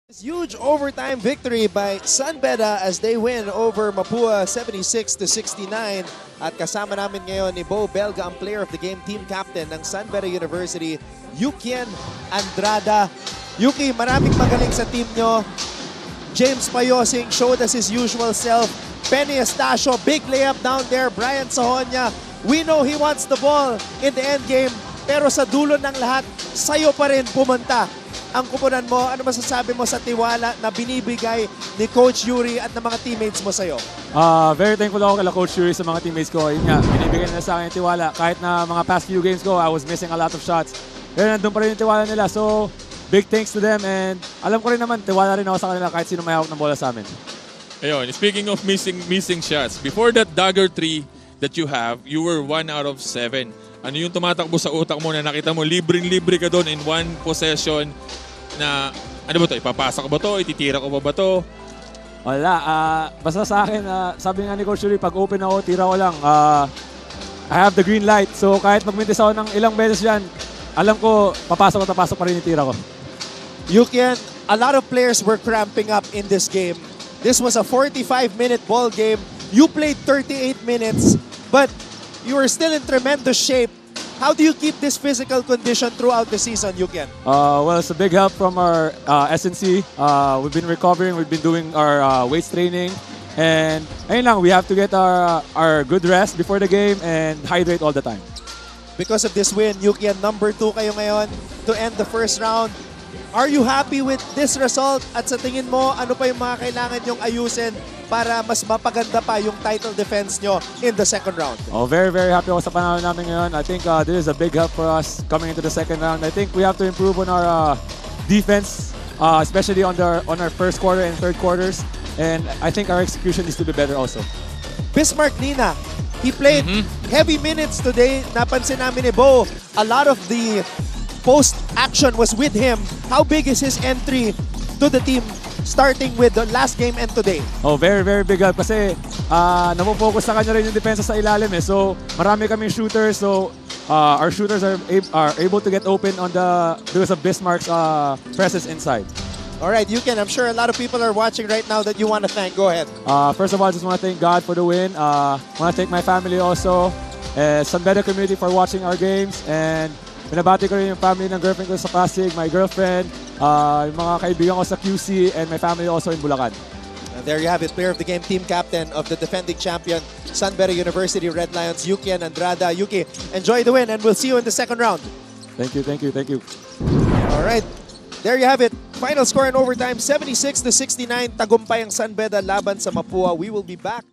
Huge overtime victory by San Beda as they win over Mapua 76-69. At kasama namin ngayon ni Bo Belga, ang player of the game, team captain ng San Beda University, Yukian Andrada. Yuki, maraming magaling sa team nyo. James Payosing showed us his usual self. Penny Estacio, big layup down there. Brian Sahonia, we know he wants the ball in the end game. Pero sa dulo ng lahat, sayo pa rin pumunta ang kupunan mo. Ano masasabi mo sa tiwala na binibigay ni Coach Yuri at ng mga teammates mo sa'yo? Very thankful ako kay Coach Yuri sa mga teammates ko. Yun nga, binibigay nila sa akin yung tiwala. Kahit na mga past few games ko, I was missing a lot of shots. Pero nandun pa rin yung tiwala nila. So, big thanks to them. And alam ko rin naman, tiwala rin ako sa kanila kahit sino may hawak ng bola sa amin. Ayun, speaking of missing shots, before that dagger 3 that you have, you were 1 out of 7. Ano yung tumatakbo sa utak mo na nakita mo, libreng-libre ka doon in one possession na, ano ba to, ipapasok ko ba to, ititira ko ba to? Wala, basta sa akin, sabi nga ni Coach Yuri, pag open ako, tira ko lang. I have the green light, so kahit magmintis ako ng ilang beses yan, alam ko, papasok pa rin yung tira ko. Yukian, a lot of players were cramping up in this game. This was a 45-minute ball game. You played 38 minutes, but you were still in tremendous shape. How do you keep this physical condition throughout the season, Yukian? Well, it's a big help from our SNC. We've been recovering, we've been doing our weights training. And ayun lang, we have to get our good rest before the game and hydrate all the time. Because of this win, Yukian, number 2 kayo ngayon to end the first round. Are you happy with this result? At sa tingin mo, ano pa yung mga kailangan nyong ayusin para mas mapaganda pa yung title defense nyo in the second round? Oh, very, very happy ako sa panalo namin ngayon. I think this is a big help for us coming into the second round. I think we have to improve on our defense, especially on our first quarter and third quarters. And I think our execution needs to be better also. Bismarck Nina, he played heavy minutes today. Napansin namin ni Bo, a lot of the post-action was with him. How big is his entry to the team starting with the last game and today? Oh, very, very big help kasi namufocus sa kanya rin yung depensa sa ilalim eh. So, marami kaming shooters. So, our shooters are able to get open on because of Bismarck's presence inside. All right, Yukian, I'm sure a lot of people are watching right now that you want to thank. Go ahead. First of all, I just want to thank God for the win. I want to thank my family also, San Beda community for watching our games, and binabati ko rin yung family ng girlfriend ko sa Pasig, my girlfriend, yung mga kaibigan ko sa QC, and my family also in Bulacan. And there you have it, player of the game, team captain of the defending champion, San Beda University Red Lions, Yukian Andrada. Yuki, enjoy the win and we'll see you in the second round. Thank you, thank you, thank you. All right, there you have it. Final score in overtime, 76-69. Tagumpay ang San Beda laban sa Mapua. We will be back.